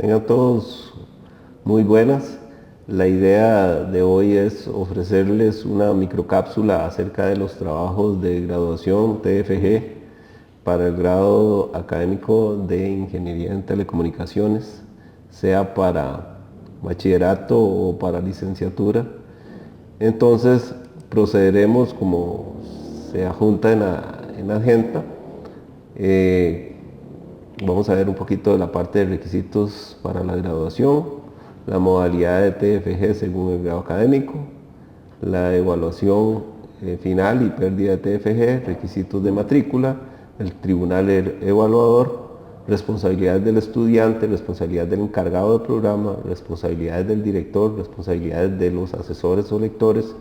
Tengan todos muy buenas. La idea de hoy es ofrecerles una microcápsula acerca de los trabajos de graduación TFG para el grado académico de Ingeniería en Telecomunicaciones, sea para bachillerato o para licenciatura. Entonces procederemos como se adjunta en la agenda. Vamos a ver un poquito de la parte de requisitos para la graduación, la modalidad de TFG según el grado académico, la evaluación final y pérdida de TFG, requisitos de matrícula, el tribunal evaluador, responsabilidades del estudiante, responsabilidad del encargado del programa, responsabilidades del director, responsabilidades de los asesores o lectores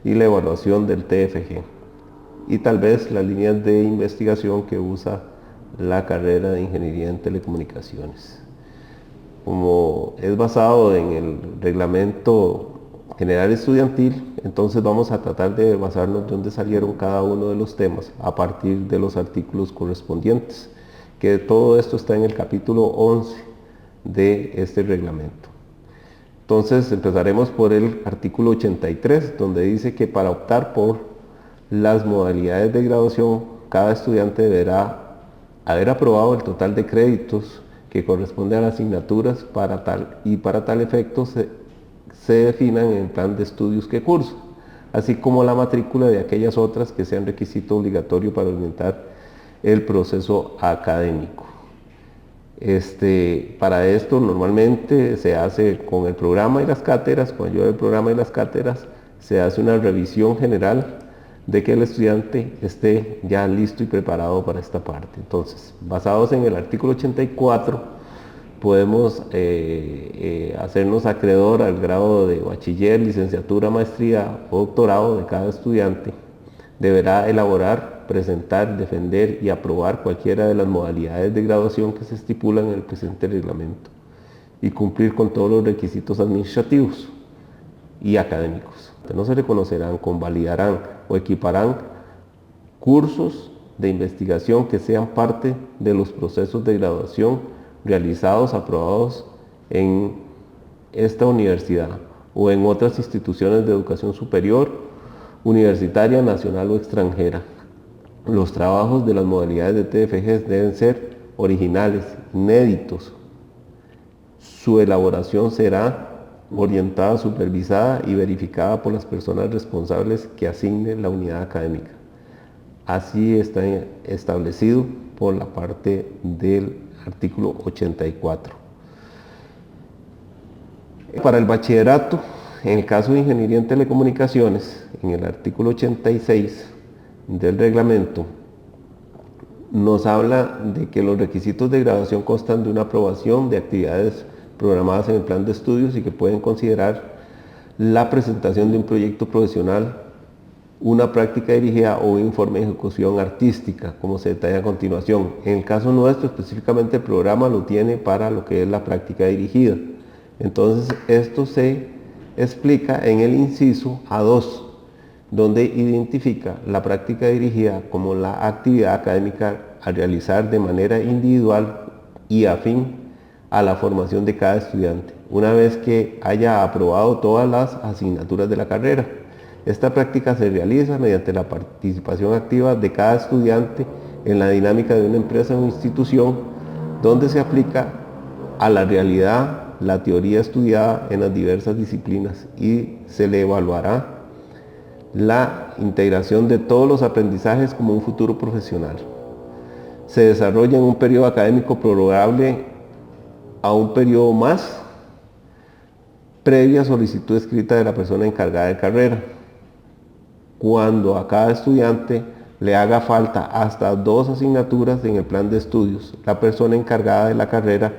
y la evaluación del TFG. Y tal vez las líneas de investigación que usa la carrera de Ingeniería en Telecomunicaciones. Como es basado en el Reglamento General Estudiantil, entonces vamos a tratar de basarnos de dónde salieron cada uno de los temas a partir de los artículos correspondientes, que todo esto está en el capítulo 11 de este reglamento. Entonces empezaremos por el artículo 83, donde dice que para optar por las modalidades de graduación, cada estudiante deberá haber aprobado el total de créditos que corresponde a las asignaturas para tal efecto se definan en el plan de estudios que cursa, así como la matrícula de aquellas otras que sean requisito obligatorio para orientar el proceso académico. Para esto normalmente se hace con el programa y las cátedras, con ayuda del programa y las cátedras, se hace una revisión general de que el estudiante esté ya listo y preparado para esta parte. Entonces, basados en el artículo 84, podemos hacernos acreedor al grado de bachiller, licenciatura, maestría o doctorado de cada estudiante. Deberá elaborar, presentar, defender y aprobar cualquiera de las modalidades de graduación que se estipulan en el presente reglamento y cumplir con todos los requisitos administrativos y académicos. No se reconocerán, convalidarán o equiparán cursos de investigación que sean parte de los procesos de graduación realizados, aprobados en esta universidad o en otras instituciones de educación superior, universitaria, nacional o extranjera. Los trabajos de las modalidades de TFG deben ser originales, inéditos. Su elaboración será orientada, supervisada y verificada por las personas responsables que asigne la unidad académica. Así está establecido por la parte del artículo 84. Para el bachillerato, en el caso de Ingeniería en Telecomunicaciones, en el artículo 86 del reglamento, nos habla de que los requisitos de graduación constan de una aprobación de actividades programadas en el plan de estudios y que pueden considerar la presentación de un proyecto profesional, una práctica dirigida o un informe de ejecución artística, como se detalla a continuación. En el caso nuestro, específicamente el programa lo tiene para lo que es la práctica dirigida. Entonces, esto se explica en el inciso A2, donde identifica la práctica dirigida como la actividad académica a realizar de manera individual y afín a la formación de cada estudiante, una vez que haya aprobado todas las asignaturas de la carrera. Esta práctica se realiza mediante la participación activa de cada estudiante en la dinámica de una empresa o institución, donde se aplica a la realidad la teoría estudiada en las diversas disciplinas y se le evaluará la integración de todos los aprendizajes como un futuro profesional. Se desarrolla en un periodo académico prorrogable a un periodo más, previa solicitud escrita de la persona encargada de carrera. Cuando a cada estudiante le haga falta hasta 2 asignaturas en el plan de estudios, la persona encargada de la carrera,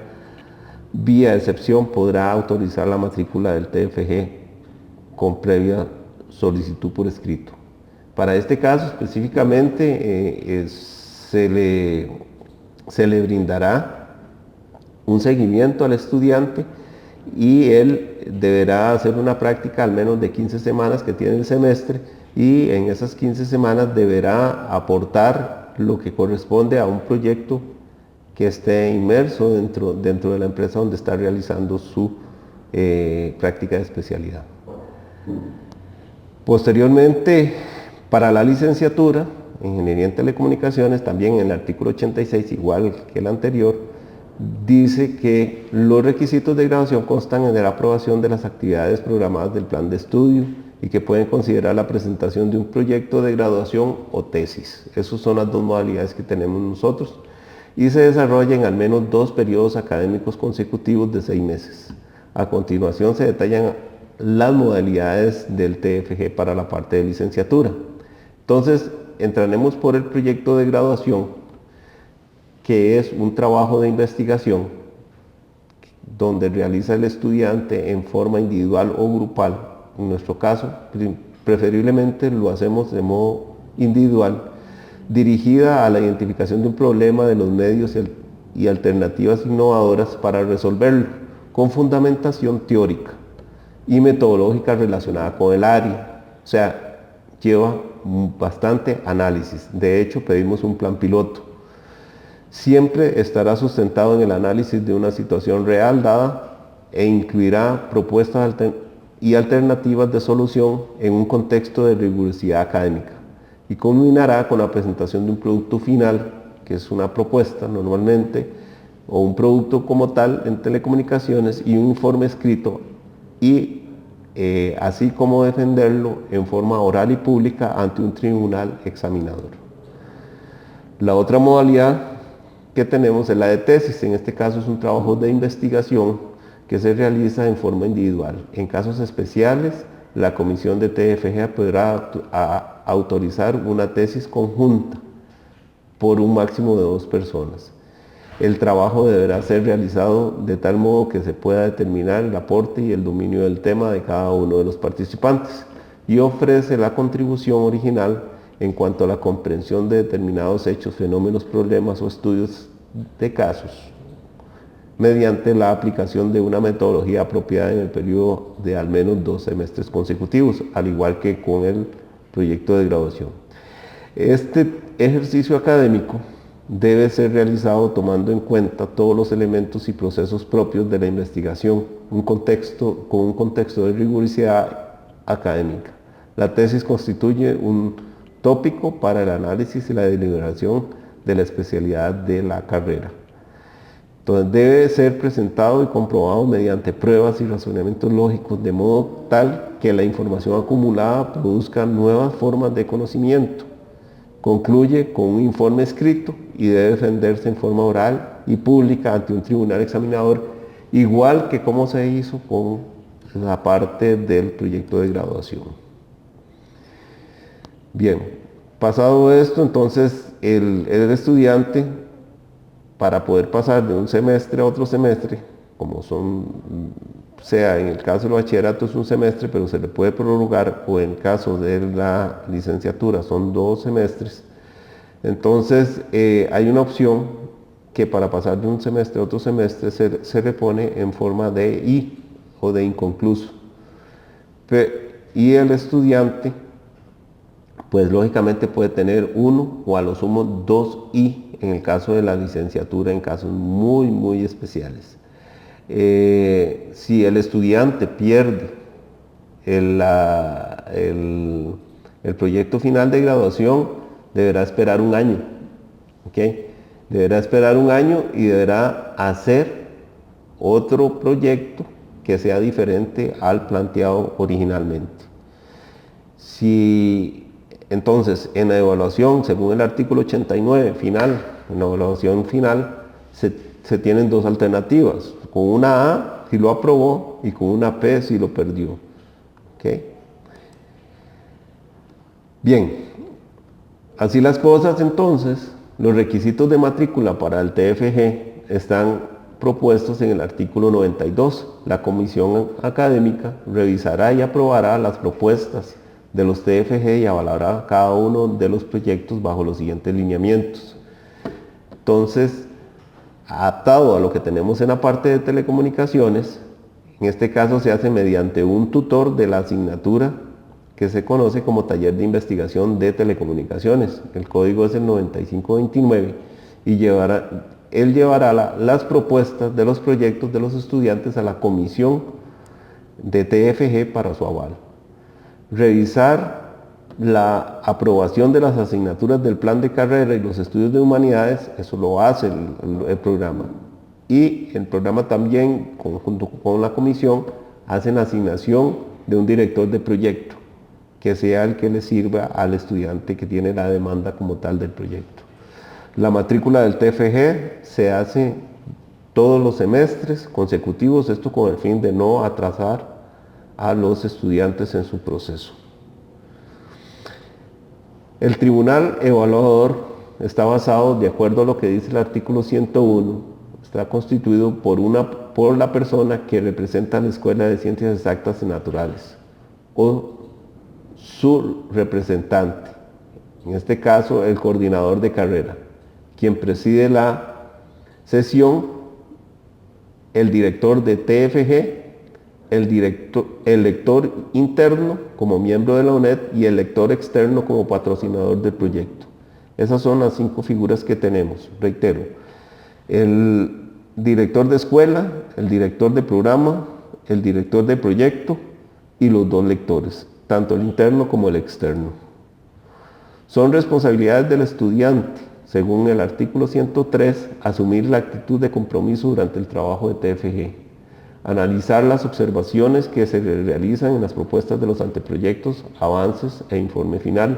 vía excepción, podrá autorizar la matrícula del TFG con previa solicitud por escrito. Para este caso específicamente se le brindará un seguimiento al estudiante y él deberá hacer una práctica al menos de 15 semanas que tiene el semestre, y en esas 15 semanas deberá aportar lo que corresponde a un proyecto que esté inmerso dentro de la empresa donde está realizando su práctica de especialidad. Posteriormente, para la licenciatura en Ingeniería en Telecomunicaciones, también en el artículo 86, igual que el anterior, dice que los requisitos de graduación constan en la aprobación de las actividades programadas del plan de estudio y que pueden considerar la presentación de un proyecto de graduación o tesis. Esas son las dos modalidades que tenemos nosotros y se desarrolla en al menos 2 periodos académicos consecutivos de 6 meses. A continuación se detallan las modalidades del TFG para la parte de licenciatura. Entonces, entraremos por el proyecto de graduación, que es un trabajo de investigación donde realiza el estudiante en forma individual o grupal. En nuestro caso, preferiblemente lo hacemos de modo individual, dirigida a la identificación de un problema de los medios y alternativas innovadoras para resolverlo, con fundamentación teórica y metodológica relacionada con el área. O sea, lleva bastante análisis. De hecho, pedimos un plan piloto. Siempre estará sustentado en el análisis de una situación real dada e incluirá propuestas y alternativas de solución en un contexto de rigurosidad académica y culminará con la presentación de un producto final, que es una propuesta normalmente, o un producto como tal en telecomunicaciones y un informe escrito y así como defenderlo en forma oral y pública ante un tribunal examinador. La otra modalidad que tenemos es la de tesis. En este caso es un trabajo de investigación que se realiza en forma individual. En casos especiales, la comisión de TFG podrá autorizar una tesis conjunta por un máximo de 2 personas. El trabajo deberá ser realizado de tal modo que se pueda determinar el aporte y el dominio del tema de cada uno de los participantes y ofrece la contribución original en cuanto a la comprensión de determinados hechos, fenómenos, problemas o estudios de casos, mediante la aplicación de una metodología apropiada en el periodo de al menos 2 semestres consecutivos, al igual que con el proyecto de graduación. Este ejercicio académico debe ser realizado tomando en cuenta todos los elementos y procesos propios de la investigación, con un contexto de rigurosidad académica. La tesis constituye un tópico para el análisis y la deliberación de la especialidad de la carrera. Entonces debe ser presentado y comprobado mediante pruebas y razonamientos lógicos, de modo tal que la información acumulada produzca nuevas formas de conocimiento. Concluye con un informe escrito y debe defenderse en forma oral y pública ante un tribunal examinador, igual que como se hizo con la parte del proyecto de graduación. Bien, pasado esto, entonces el estudiante, para poder pasar de un semestre a otro semestre, como sea en el caso del bachillerato es un semestre, pero se le puede prorrogar, o en el caso de la licenciatura son 2 semestres, entonces hay una opción que para pasar de un semestre a otro semestre se repone en forma de I o de inconcluso. Y el estudiante, pues lógicamente puede tener 1 o a lo sumo 2 I en el caso de la licenciatura, en casos muy, muy especiales. Si el estudiante pierde el proyecto final de graduación, deberá esperar un año. ¿Okay? Deberá esperar un año y deberá hacer otro proyecto que sea diferente al planteado originalmente. Entonces, en la evaluación, según el artículo 89 final, en la evaluación final se tienen 2 alternativas, con una A si lo aprobó y con una P si lo perdió. ¿Okay? Bien, así las cosas, entonces, los requisitos de matrícula para el TFG están propuestos en el artículo 92. La comisión académica revisará y aprobará las propuestas de los TFG y avalará cada uno de los proyectos bajo los siguientes lineamientos. Entonces, adaptado a lo que tenemos en la parte de telecomunicaciones, en este caso se hace mediante un tutor de la asignatura que se conoce como taller de investigación de telecomunicaciones. El código es el 9529 y él llevará las propuestas de los proyectos de los estudiantes a la comisión de TFG para su aval. Revisar la aprobación de las asignaturas del plan de carrera y los estudios de humanidades, eso lo hace el programa. Y el programa también, junto con la comisión, hace la asignación de un director de proyecto, que sea el que le sirva al estudiante que tiene la demanda como tal del proyecto. La matrícula del TFG se hace todos los semestres consecutivos, esto con el fin de no atrasar a los estudiantes en su proceso. El tribunal evaluador está basado, de acuerdo a lo que dice el artículo 101, está constituido por la persona que representa a la Escuela de Ciencias Exactas y Naturales o su representante, en este caso el coordinador de carrera, quien preside la sesión, el director de TFG, el lector interno como miembro de la UNED y el lector externo como patrocinador del proyecto. Esas son las 5 figuras que tenemos. Reitero, el director de escuela, el director de programa, el director de proyecto y los 2 lectores, tanto el interno como el externo. Son responsabilidades del estudiante, según el artículo 103, asumir la actitud de compromiso durante el trabajo de TFG, analizar las observaciones que se realizan en las propuestas de los anteproyectos, avances e informe final,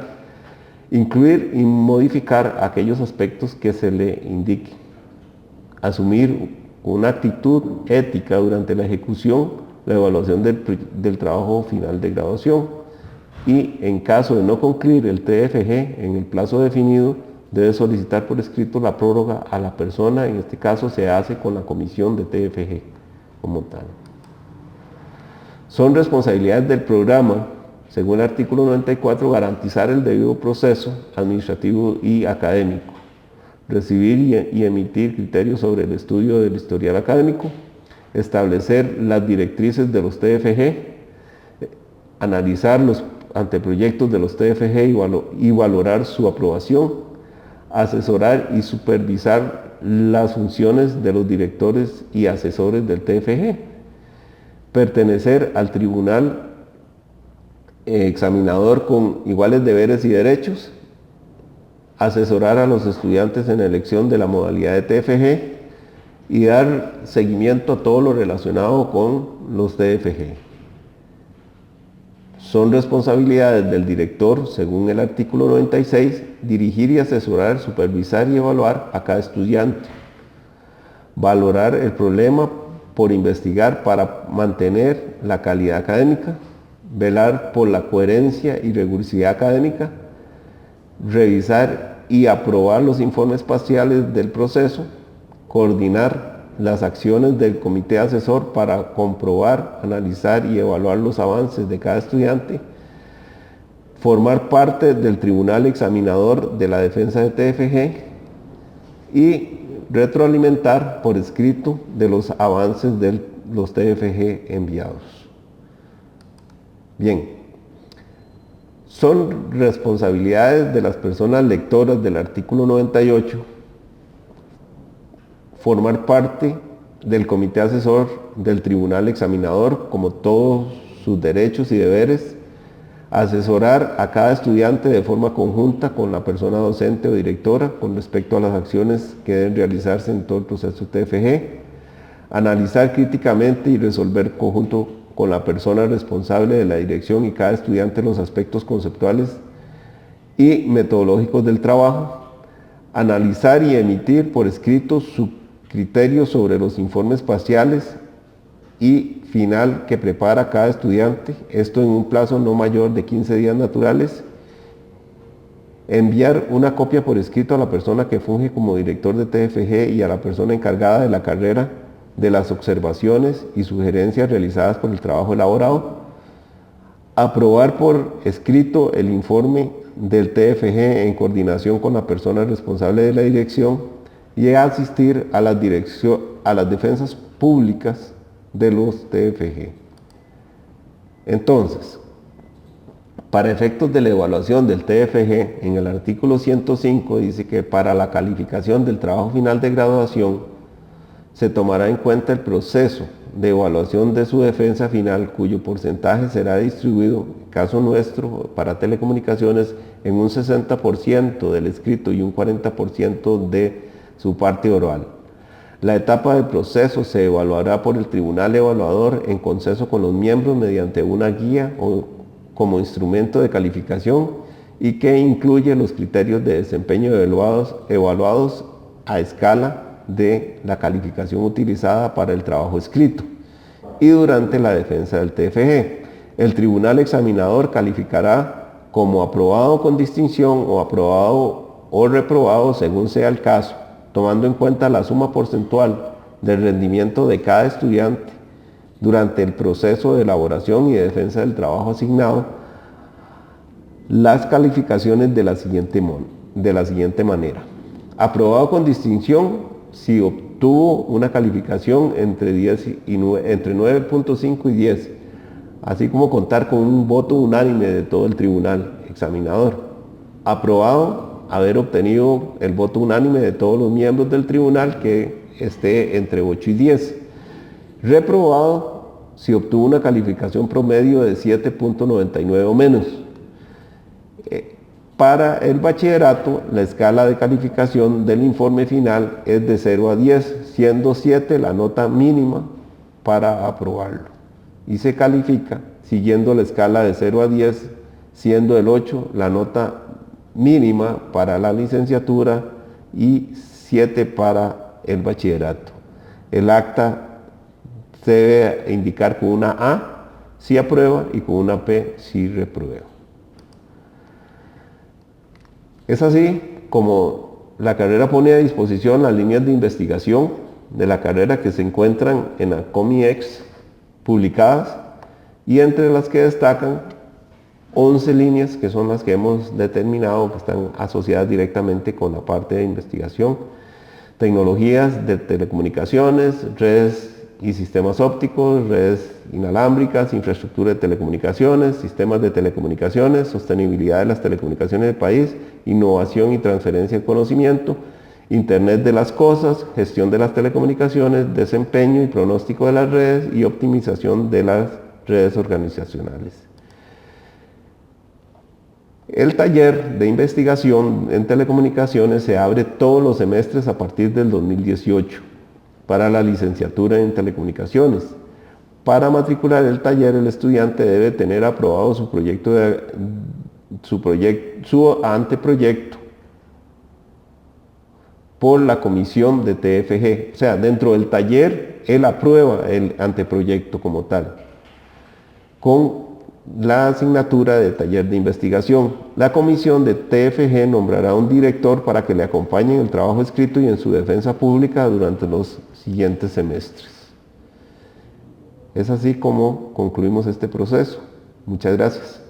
incluir y modificar aquellos aspectos que se le indique, asumir una actitud ética durante la ejecución, la evaluación del trabajo final de graduación y, en caso de no concluir el TFG en el plazo definido, debe solicitar por escrito la prórroga a la persona. En este caso se hace con la comisión de TFG como tal. Son responsabilidades del programa, según el artículo 94, garantizar el debido proceso administrativo y académico, recibir y emitir criterios sobre el estudio del historial académico, establecer las directrices de los TFG, analizar los anteproyectos de los TFG y valorar su aprobación, asesorar y supervisar las funciones de los directores y asesores del TFG, pertenecer al tribunal examinador con iguales deberes y derechos, asesorar a los estudiantes en la elección de la modalidad de TFG y dar seguimiento a todo lo relacionado con los TFG. Son responsabilidades del director, según el artículo 96, dirigir y asesorar, supervisar y evaluar a cada estudiante, valorar el problema por investigar para mantener la calidad académica, velar por la coherencia y rigurosidad académica, revisar y aprobar los informes parciales del proceso, coordinar las acciones del comité asesor para comprobar, analizar y evaluar los avances de cada estudiante, formar parte del tribunal examinador de la defensa de TFG y retroalimentar por escrito de los avances de los TFG enviados. Bien, son responsabilidades de las personas lectoras del artículo 98 formar parte del comité asesor del tribunal examinador, como todos sus derechos y deberes, asesorar a cada estudiante de forma conjunta con la persona docente o directora con respecto a las acciones que deben realizarse en todo el proceso TFG, analizar críticamente y resolver conjunto con la persona responsable de la dirección y cada estudiante los aspectos conceptuales y metodológicos del trabajo, analizar y emitir por escrito su criterio sobre los informes parciales y final que prepara cada estudiante, esto en un plazo no mayor de 15 días naturales, enviar una copia por escrito a la persona que funge como director de TFG y a la persona encargada de la carrera de las observaciones y sugerencias realizadas por el trabajo elaborado, aprobar por escrito el informe del TFG en coordinación con la persona responsable de la dirección y asistir a las defensas públicas de los TFG. Entonces, Para efectos de la evaluación del TFG, en el artículo 105 dice que para la calificación del trabajo final de graduación se tomará en cuenta el proceso de evaluación de su defensa final, cuyo porcentaje será distribuido, en caso nuestro, para telecomunicaciones, en un 60% del escrito y un 40% de su parte oral. La etapa del proceso se evaluará por el tribunal evaluador en consenso con los miembros mediante una guía o como instrumento de calificación y que incluye los criterios de desempeño evaluados a escala de la calificación utilizada para el trabajo escrito y durante la defensa del TFG. El tribunal examinador calificará como aprobado con distinción o aprobado o reprobado según sea el caso, tomando en cuenta la suma porcentual del rendimiento de cada estudiante durante el proceso de elaboración y de defensa del trabajo asignado, las calificaciones de la siguiente manera. Aprobado con distinción si obtuvo una calificación entre 9.5 y 10, así como contar con un voto unánime de todo el tribunal examinador. Aprobado, haber obtenido el voto unánime de todos los miembros del tribunal que esté entre 8 y 10. Reprobado, si obtuvo una calificación promedio de 7.99 o menos. Para el bachillerato, la escala de calificación del informe final es de 0 a 10, siendo 7 la nota mínima para aprobarlo. Y se califica siguiendo la escala de 0 a 10, siendo el 8 la nota mínima para la licenciatura y 7 para el bachillerato. El acta se debe indicar con una A si aprueba y con una P si reprueba. Es así como la carrera pone a disposición las líneas de investigación de la carrera que se encuentran en la COMIEX publicadas y entre las que destacan 11 líneas que son las que hemos determinado que están asociadas directamente con la parte de investigación: tecnologías de telecomunicaciones, redes y sistemas ópticos, redes inalámbricas, infraestructura de telecomunicaciones, sistemas de telecomunicaciones, sostenibilidad de las telecomunicaciones del país, innovación y transferencia de conocimiento, Internet de las cosas, gestión de las telecomunicaciones, desempeño y pronóstico de las redes y optimización de las redes organizacionales. El taller de investigación en telecomunicaciones se abre todos los semestres a partir del 2018 para la licenciatura en telecomunicaciones. Para matricular el taller, el estudiante debe tener aprobado su anteproyecto por la comisión de TFG. O sea, dentro del taller, él aprueba el anteproyecto como tal, con la asignatura de taller de investigación. La comisión de TFG nombrará un director para que le acompañe en el trabajo escrito y en su defensa pública durante los siguientes semestres. Es así como concluimos este proceso. Muchas gracias.